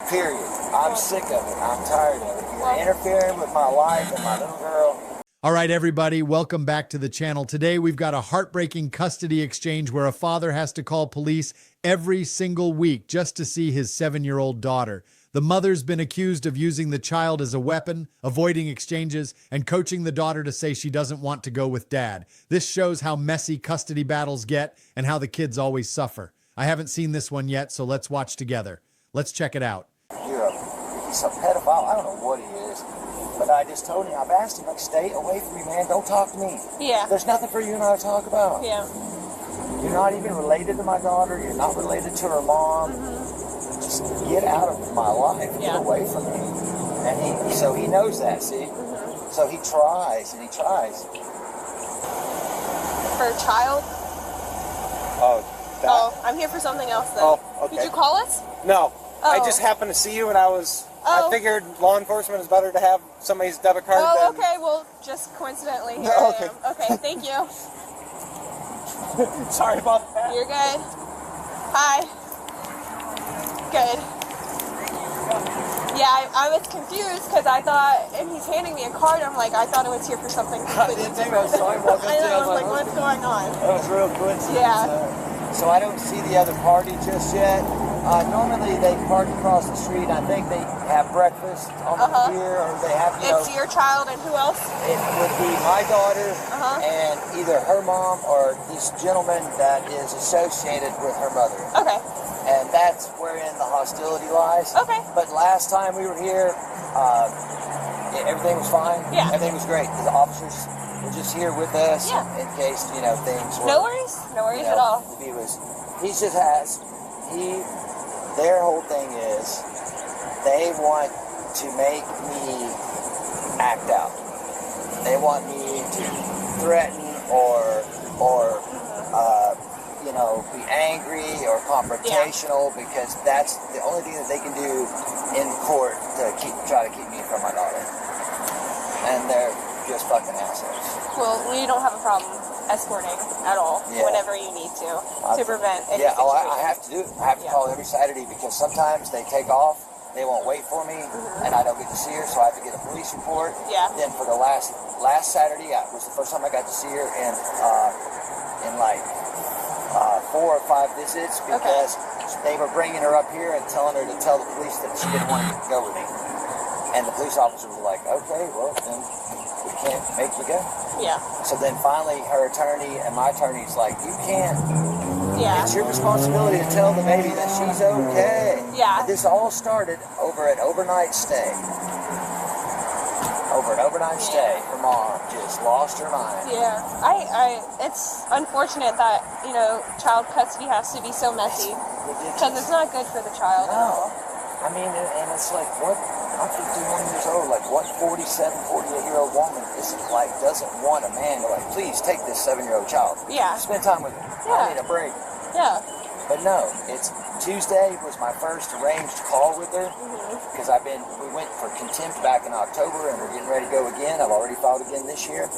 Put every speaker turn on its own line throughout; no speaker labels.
Period. I'm sick of it. I'm tired of it. You're interfering with my life and my little girl.
All right, everybody, welcome back to the channel. Today, we've got a heartbreaking custody exchange where a father has to call police every single week just to see his 7-year-old daughter. The mother's been accused of using the child as a weapon, avoiding exchanges, and coaching the daughter to say she doesn't want to go with dad. This shows how messy custody battles get and how the kids always suffer. I haven't seen this one yet, so let's watch together. Let's check it out.
He's a pedophile. I don't know what he is. But I just told him, I've asked him, like, stay away from me, man. Don't talk to me.
Yeah.
There's nothing for you and I to talk about.
Yeah.
You're not even related to my daughter. You're not related to her mom. Mm-hmm. Just get out of my life.
Yeah.
Get away from me. And so he knows that, see? Mm-hmm. So he tries, and he tries.
For a child?
Oh,
I'm here for something else then.
Oh, okay.
Did you call us?
No.
Oh.
I just happened to see you and I figured law enforcement is better to have somebody's debit card
Oh,
than...
okay. Well, just coincidentally here
Okay.
I am. Okay, thank you.
Sorry about that.
You're good. Hi. Good. Yeah, I was confused because I thought, and he's handing me a card, I'm like, I thought it was here for something completely different.
So I walked up to
I
him,
was like, what's going on?
That was real coincidence.
Yeah.
So I don't see the other party just yet. Normally they park across the street. I think they have breakfast on the pier, or they have,
It's your child and who else?
It would be my daughter and either her mom or this gentleman that is associated with her mother.
Okay.
And that's wherein the hostility lies.
Okay.
But last time we were here, everything was fine.
Yeah.
Everything was great. The officers were just here with us in case, things were...
No worries. No worries at all.
Their whole thing is they want to make me act out. They want me to threaten or be angry or confrontational because that's the only thing that they can do in court to try to keep me from my daughter. And they're just fucking assholes.
Well, we don't have a problem escorting at all whenever you need to prevent any situation.
I have to do it. I have to call every Saturday because sometimes they take off, they won't wait for me, and I don't get to see her, so I have to get a police report.
Yeah.
Then for the last Saturday, was the first time I got to see her in 4 or 5 visits because they were bringing her up here and telling her to tell the police that she didn't want to go with me. And the police officers were like, okay, well, then we can't make you go.
Yeah.
So then finally her attorney and my attorney's like, you can't.
Yeah.
It's your responsibility to tell the baby that she's okay.
Yeah.
This all started over an overnight stay. Her mom just lost her mind.
Yeah. It's unfortunate that, child custody has to be so messy. Because it's not good for the child.
No. I mean, and it's like, what? I'm 51 years old. Like, what 47, 48-year-old woman doesn't want a man to, please take this 7-year-old child.
Yeah.
Spend time with her.
Yeah.
I need a break.
Yeah.
But no, it's Tuesday was my first arranged call with her because we went for contempt back in October and we're getting ready to go again. I've already filed again this year.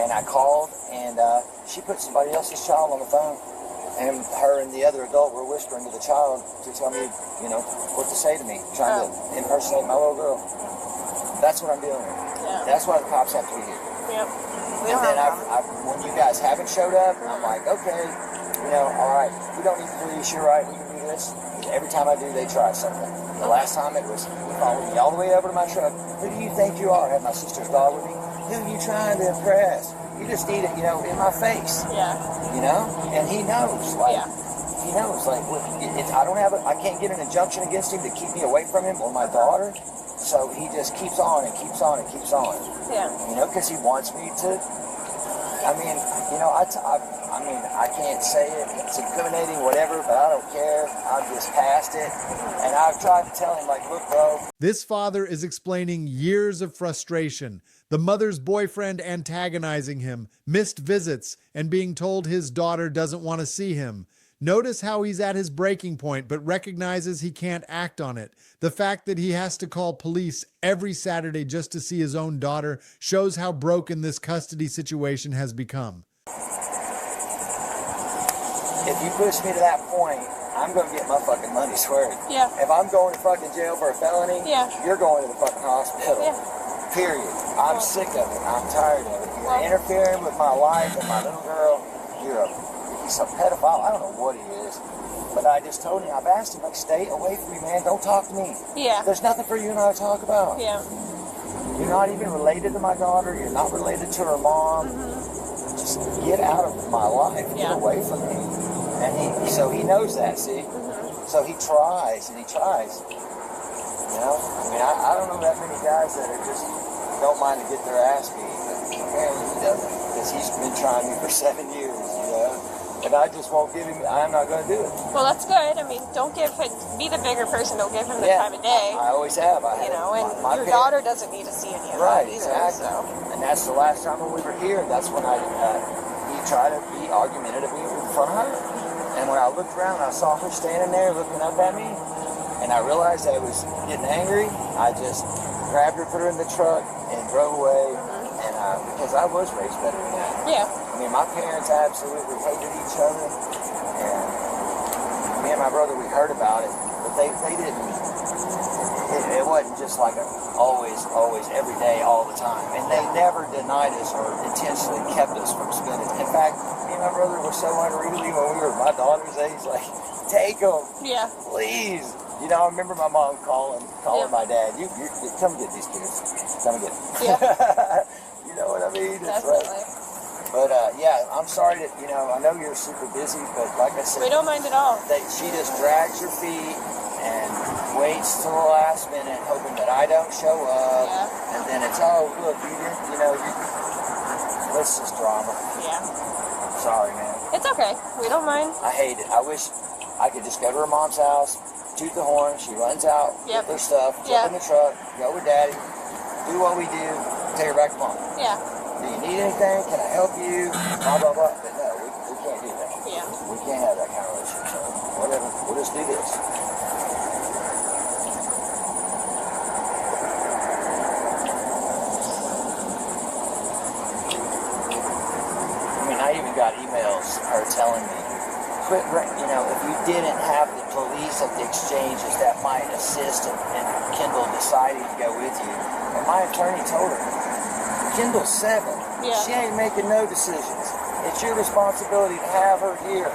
And I called and she put somebody else's child on the phone. And her and the other adult were whispering to the child to tell me, what to say to me, trying to impersonate my little girl. That's what I'm dealing with.
Yeah.
That's why the cops have to be here.
Yep.
And then when you guys haven't showed up, I'm like, okay, all right, we don't need the police, you're right, we can do this. Every time I do, they try something. The last time it was, he followed me all the way over to my truck. Who do you think you are? I had my sister's dog with me. Who are you trying to impress? You just need it, in my face.
Yeah.
And he knows, he knows, I can't get an injunction against him to keep me away from him or my daughter. So he just keeps on and keeps on and keeps on.
Yeah.
Because he wants me to, I can't say it, it's incriminating, whatever, but I don't care. I'm just past it. And I've tried to tell him, look, bro.
This father is explaining years of frustration, the mother's boyfriend antagonizing him, missed visits, and being told his daughter doesn't want to see him. Notice how he's at his breaking point, but recognizes he can't act on it. The fact that he has to call police every Saturday just to see his own daughter shows how broken this custody situation has become.
If you push me to that point, I'm going to get my fucking money's worth.
Yeah.
If I'm going to fucking jail for a felony,
Yeah.
you're going to the fucking hospital.
Yeah.
Period. I'm sick of it. I'm tired of it. You're
Well,
interfering with my life and my little girl. He's a pedophile. I don't know what he is. But I just told him, I've asked him, like, stay away from me, man. Don't talk to me.
Yeah.
There's nothing for you and I to talk about.
Yeah.
You're not even related to my daughter. You're not related to her mom. Just get out of my life. Get
Yeah.
away from me. And so he knows that, see? So he tries and he tries. You know? I mean, I don't know that many guys that are just don't mind to get their ass beat. But apparently he doesn't. Because he's been trying me for 7 years, you know? And I just won't give him, I'm not going to do it.
Well, that's good. I mean, don't give him, be the bigger person. Don't give him the time of day.
I always have.
You know, and your daughter doesn't need to see any of
right,
that either.
Exactly.
So.
And that's the last time when we were here. That's when he tried to be argumentative in front of her. And when I looked around, I saw her standing there looking up at me. And I realized I was getting angry. I just grabbed her, put her in the truck, and drove away. And because I was raised better than that.
Yeah.
I mean, my parents absolutely hated each other, and me and my brother, we heard about it, but they didn't, it wasn't just like always, every day, all the time, and they never denied us or intentionally kept us from spending. In fact, me and my brother were so unruly when we were my daughter's age, like, take them,
Yeah.
please. You know, I remember my mom calling my dad, you come get these kids, come get them.
Yeah.
You know what I mean? It's
Definitely.
like, but yeah, I'm sorry that, you know, I know you're super busy, but like I said,
We don't mind at all.
she just drags her feet and waits till the last minute, hoping that I don't show up.
Yeah.
And then it's, oh, look, this is drama.
Yeah.
Sorry, man.
It's okay. We don't mind.
I hate it. I wish I could just go to her mom's house, toot the horn, she runs out,
Yep.
get her stuff, jump in the truck, go with daddy, do what we do, take her back to mom.
Yeah.
Do you need anything? Can I help you? Blah, blah, blah. But no, we can't do that.
Yeah.
We can't have that kind of relationship. So whatever. We'll just do this. I mean, I even got emails her telling me, quit, you know, if you didn't have the police at the exchanges that might assist in Kendall deciding to go with you. And my attorney told her, Kendall's 7.
Yeah.
She ain't making no decisions. It's your responsibility to have her here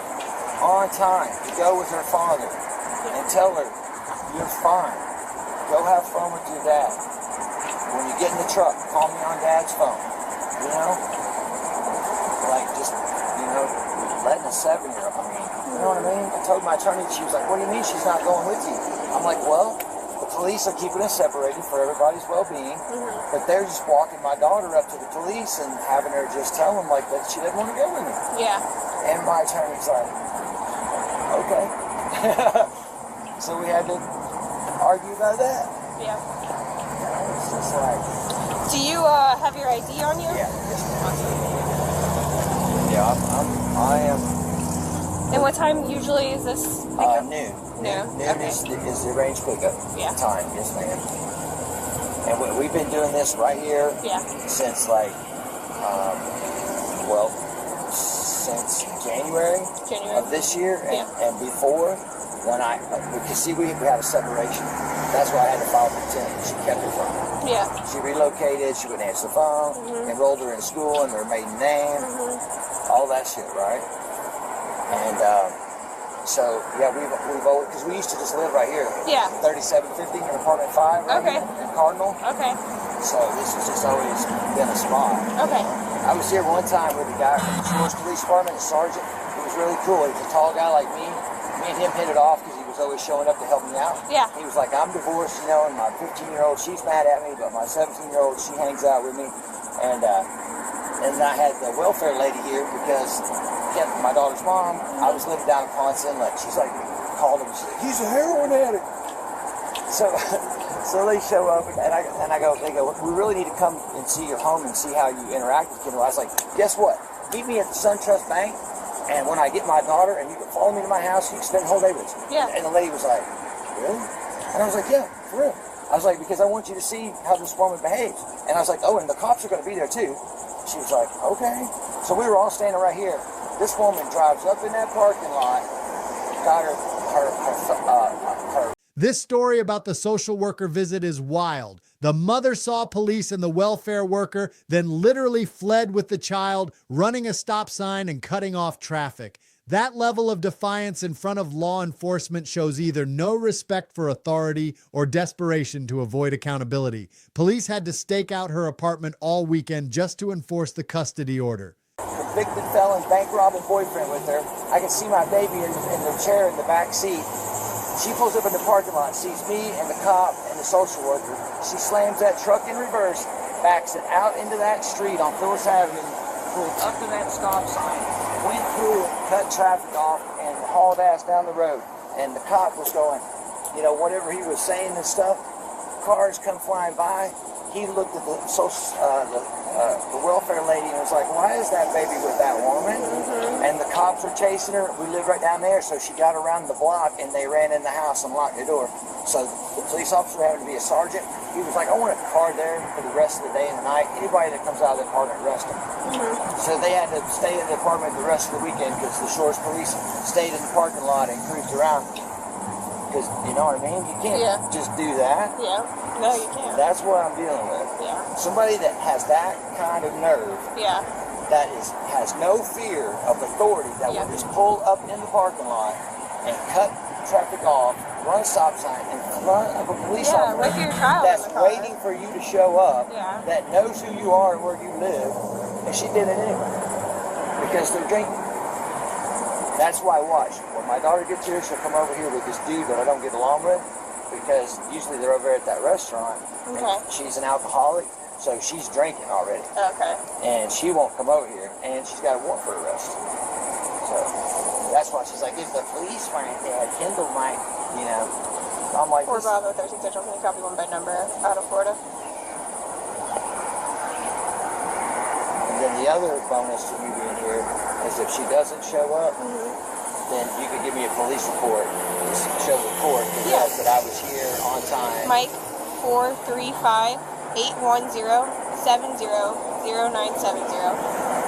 on time to go with her father and tell her you're fine. Go have fun with your dad. When you get in the truck, call me on dad's phone. You know? Like just, you know, letting a 7-year-old, I mean, you know what I mean? I told my attorney, she was like, what do you mean she's not going with you? I'm like, well, the police are keeping us separated for everybody's well-being, but they're just walking my daughter up to the police and having her just tell them like that she doesn't want to go with me.
Yeah.
And my attorney's like, okay. So we had to argue about that.
Yeah.
You know, it's just like,
Do you have your ID on you?
yeah, yes, ma'am. Yeah, I am.
And what time usually is this?
Noon.
Noon.
Noon
Okay.
is the arranged pickup
Yeah.
time. Yes, ma'am. And we've been doing this right here
Yeah.
since like, well, since January of this year, and before when because see we had a separation. That's why I had to file for contempt. She kept her phone.
Yeah.
She relocated. She wouldn't answer the phone. Enrolled her in school and her maiden name. All that shit, right? And so yeah, we've always, because we used to just live right here.
Yeah.
3750 in apartment 5 right
Okay.
here in Cardinal.
Okay.
So this has just always been a spot.
Okay.
I was here one time with a guy from the Shores Police Department, a sergeant. It was really cool. He was a tall guy like me. Me and him hit it off because he was always showing up to help me out.
Yeah.
He was like, I'm divorced, you know, and my 15-year-old, she's mad at me, but my 17-year-old, she hangs out with me. And I had the welfare lady here because my daughter's mom, I was living down in Ponce Inlet. She's like, called him, she's like, he's a heroin addict. So they show up, and I go, they go, we really need to come and see your home and see how you interact with Kendall. I was like, guess what? Meet me at the SunTrust Bank, and when I get my daughter, and you can follow me to my house, you can spend the whole day with me.
Yeah.
And the lady was like, really? And I was like, yeah, for real. I was like, because I want you to see how this woman behaves. And I was like, oh, and the cops are going to be there too. She was like, okay. So we were all standing right here. This woman drives up in that parking lot, got her her.
This story about the social worker visit is wild. The mother saw police and the welfare worker, then literally fled with the child, running a stop sign and cutting off traffic. That level of defiance in front of law enforcement shows either no respect for authority or desperation to avoid accountability. Police had to stake out her apartment all weekend just to enforce the custody order.
Convicted felon, bank robbing boyfriend with her. I can see my baby in the chair in the back seat. She pulls up in the parking lot, sees me and the cop and the social worker. She slams that truck in reverse, backs it out into that street on Phyllis Avenue, pulled up to that stop sign, went through it, cut traffic off, and hauled ass down the road. And the cop was going, you know, whatever he was saying and stuff, cars come flying by. He looked at the welfare lady and was like, why is that baby with that woman? And the cops were chasing her. We live right down there, so she got around the block and they ran in the house and locked the door. So the police officer happened to be a sergeant. He was like, I want a car there for the rest of the day and the night. Anybody that comes out of the apartment, arrest them. So they had to stay in the apartment the rest of the weekend because the Shores police stayed in the parking lot and cruised around. Because, you know what I mean? You can't just do that.
Yeah. No, you can't.
That's what I'm dealing with.
Yeah.
Somebody that has that kind of nerve,
Yeah.
that has no fear of authority, that will just pull up in the parking lot and cut traffic off, run a stop sign in front of a police officer
with your child
that's
in the car.
waiting for you to show up,
Yeah.
that knows who you are and where you live, and she did it anyway because they're drinking. That's why, watch, when my daughter gets here, she'll come over here with this dude that I don't get along with, because usually they're over at that restaurant.
Okay.
And she's an alcoholic, so she's drinking already.
Okay.
And she won't come over here, and she's got a warrant for arrest. So that's why she's like, if the police weren't there, Kendall might, you know. I'm like,
4 Bravo 13 Central, can you copy 1 bed number out of Florida?
and then the other bonus to you being here is if she doesn't show up, then you could give me a police report, just show the court that I was here on time.
Mike 435-810-700970.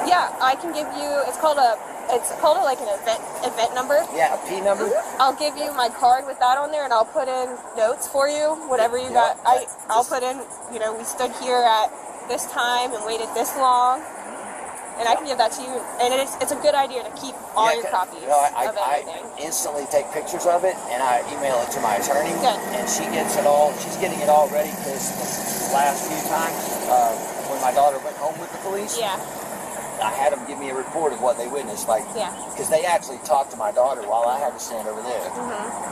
Yeah, I can give you. It's called like an event number.
Yeah, a P number.
I'll give you my card with that on there, and I'll put in notes for you. Whatever you got, I'll put in. You know, we stood here at this time and waited this long. And I can give that to you, and it's a good idea to keep all your copies of everything.
I instantly take pictures of it, and I email it to my attorney,
Good.
and she gets it all. She's getting it all ready because the last few times when my daughter went home with the police, I had them give me a report of what they witnessed, because they actually talked to my daughter while I had to stand over there.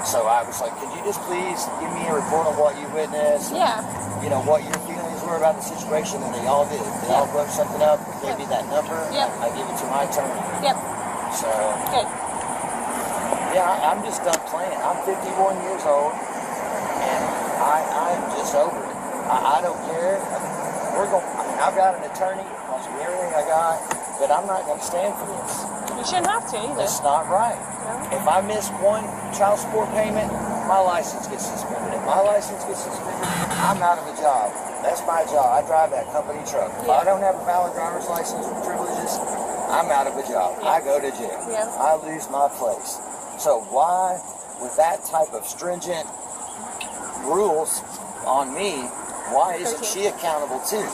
So I was like, could you just please give me a report of what you witnessed?
Yeah.
You know, what your feelings were about the situation, and they all did. They all wrote something up, gave me that number, I give it to my attorney.
Yep.
So,
Good.
yeah, I'm just done playing. I'm 51 years old, and I'm just over it. I don't care. I've got an attorney, wants to do everything I got, but I'm not going to stand for this.
You shouldn't have to either.
It's not right.
No.
If I miss one child support payment, my license gets suspended. If my license gets suspended, I'm out of a job. That's my job. I drive that company truck. If I don't have a valid driver's license with privileges, I'm out of a job. I go to jail. I lose my place. So why, with that type of stringent rules on me, why isn't she accountable too?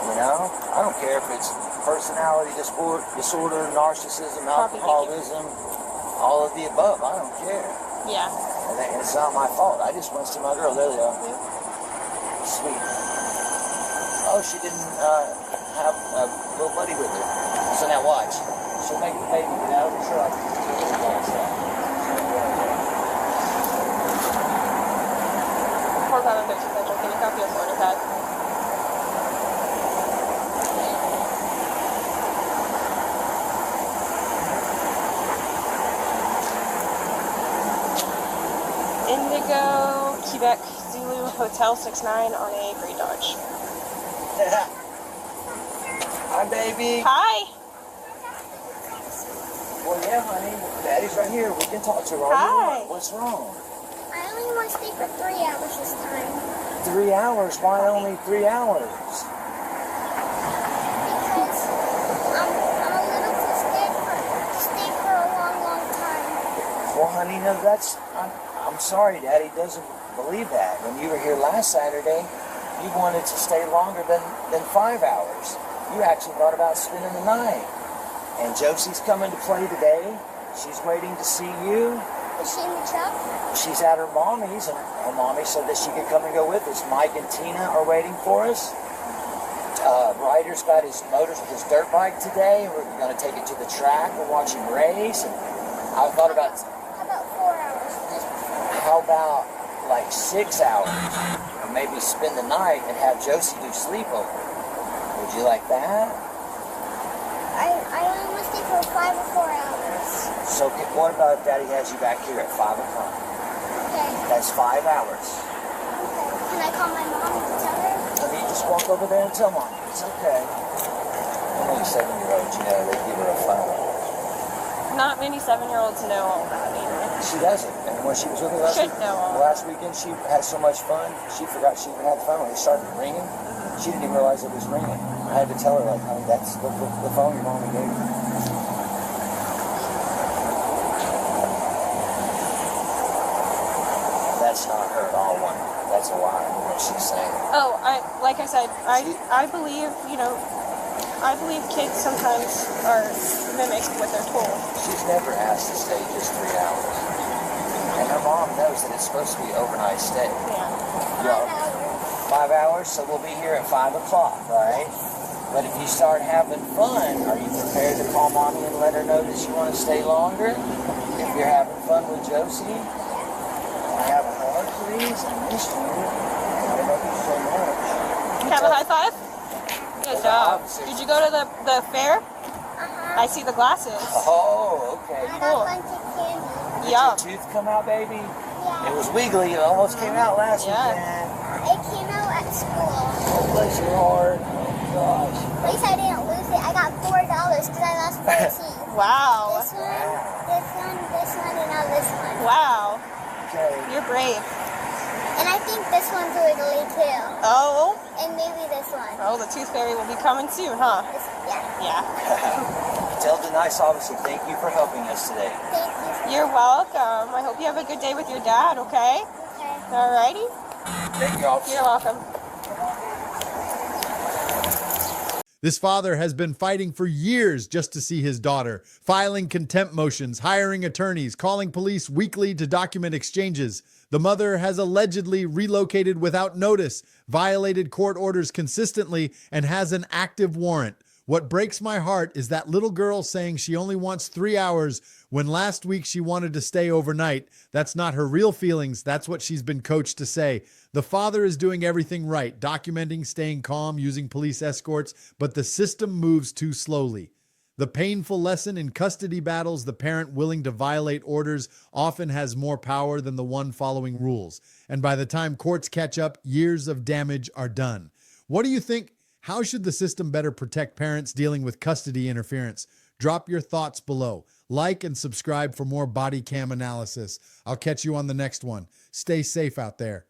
You know? I don't care if it's personality disorder, narcissism, alcoholism, all of the above. I don't care.
Yeah.
And it's not my fault. I just went to see my girl. There they are. Sweet. Oh, she didn't have a little buddy with her. So now watch. She'll make the baby get out of the truck.
4 Bravo 13 Central, can you copy a Florida pad? Indigo, Quebec, Zulu, Hotel 69 on a gray Dodge.
Hi, baby.
Hi.
Well, yeah, honey. Daddy's right here. We can talk to her all
Hi.
you want. What's wrong?
I only want to stay for 3 hours this time.
3 hours? Why only 3 hours?
Because I'm a little too scared to stay for a long, long time.
Well, honey, no, I'm sorry, Daddy doesn't believe that. When you were here last Saturday, you wanted to stay longer than 5 hours. You actually thought about spending the night. And Josie's coming to play today. She's waiting to see you.
Is she in the truck?
She's at her mommy's, and her mommy said that she could come and go with us. Mike and Tina are waiting for us. Ryder's got his dirt bike today. We're going to take it to the track. We're watching race. And I thought about...
How about 4 hours?
How about like 6 hours? Or maybe spend the night and have Josie do sleepover. Would you like that?
I only want to stay for 5 or 4 hours.
So what about if Daddy has you back here at 5 o'clock?
Okay.
That's 5 hours.
Okay. Can I call my mom and tell her?
Let me just walk over there and tell Mom. It's okay. Only 7-year-olds, you know, they give her a phone.
Not many 7-year-olds know all that either.
She doesn't. And when she was with me last weekend, she had so much fun, she forgot she even had the phone. It started ringing. She didn't even realize it was ringing. I had to tell her, like, honey, that's the phone your mommy gave you. That's not her at all, one. That's a lie, what she's saying.
Oh, like I said, I believe, I believe kids sometimes are mimic what they're told.
She's never asked to stay just 3 hours. And her mom knows that it's supposed to be overnight stay.
Yeah.
5 hours.
5 hours, so we'll be here at 5 o'clock, right? But if you start having fun, are you prepared to call Mommy and let her know that you want to stay longer? If you're having fun with Josie, I have a hug, please. I missed you. I love you so much.
Have a high five? Good job. Did you go to the fair?
Uh-huh.
I see the glasses.
Oh, okay.
I
Cool.
got a bunch of candy.
Did
Yeah.
your tooth come out, baby?
Yeah.
It was wiggly. It almost came out last
Yeah.
weekend.
It came out at school.
Oh, bless your heart. Oh, gosh.
At least I didn't lose it. I got $4 because I lost 4 teeth.
Wow.
This one, and now this one.
Wow.
Okay.
You're brave.
And I think this one's wiggly too.
Oh.
And maybe this one.
Oh, the tooth fairy will be coming soon, huh?
Yeah.
Yeah.
Tell the nice officer thank you for helping us today.
Thank you.
You're welcome. I hope you have a good day with your dad, okay?
Okay.
Alrighty.
Thank you, officer.
You're welcome.
This father has been fighting for years just to see his daughter, filing contempt motions, hiring attorneys, calling police weekly to document exchanges. The mother has allegedly relocated without notice, violated court orders consistently, and has an active warrant. What breaks my heart is that little girl saying she only wants 3 hours when last week she wanted to stay overnight. That's not her real feelings. That's what she's been coached to say. The father is doing everything right, documenting, staying calm, using police escorts, but the system moves too slowly. The painful lesson in custody battles, the parent willing to violate orders often has more power than the one following rules. And by the time courts catch up, years of damage are done. What do you think? How should the system better protect parents dealing with custody interference? Drop your thoughts below. Like and subscribe for more body cam analysis. I'll catch you on the next one. Stay safe out there.